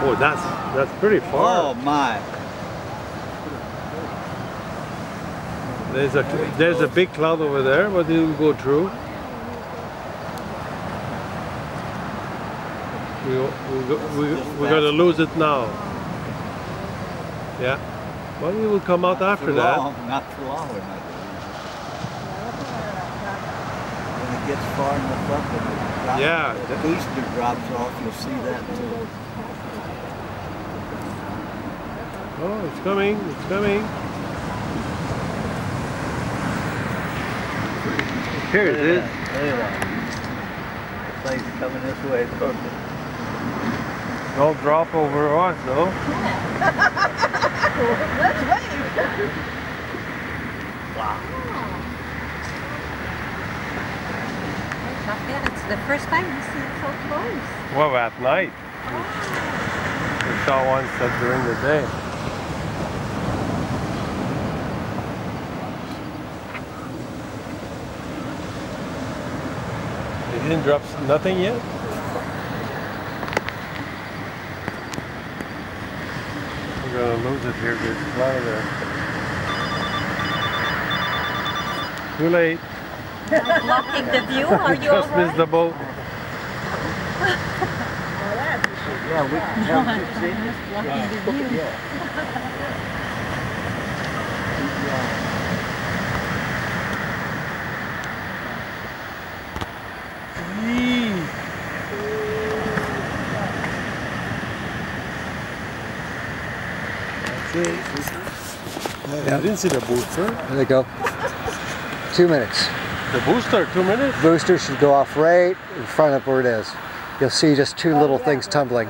Oh, that's pretty far. Oh my! There's a big cloud over there, but it will go through. We're gonna lose it now. Yeah. Well, it will come out after that. Not for long. We're not doing it. When it gets far enough up and the booster drops off, you'll see that too. Oh, it's coming! It's coming! Here it is. Look at that. The plane's coming this way. Perfect. Don't drop over us, though. Let's wave. Wow. Not bad. It's the first time we see it so close. Well, at night. We saw one set during the day. It didn't drop nothing yet? We're gonna lose it here. There's a cloud there. Too late. Blocking the view. Are you Just missed the boat. Yeah, we can help you see. Blocking the view. I didn't see the booster. There they go. 2 minutes. The booster, 2 minutes? Booster should go off right in front of where it is. You'll see just two little things tumbling.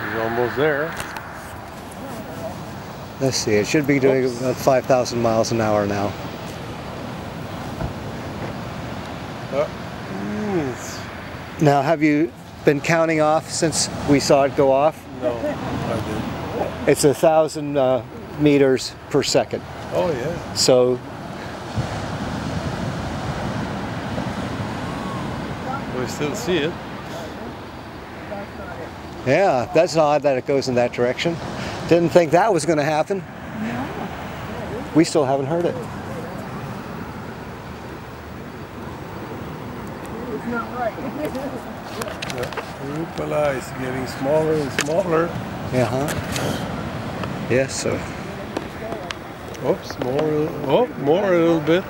He's almost there. Let's see, it should be doing about 5,000 miles an hour now. Now, have you been counting off since we saw it go off? No, I didn't. It's 1,000 meters per second. Oh, yeah. So We still see it. yeah, that's odd that it goes in that direction. Didn't think that was going to happen. We still haven't heard it. It's not right. The Upala is getting smaller and smaller. Uh-huh. Yes, so. Oops, more a little bit.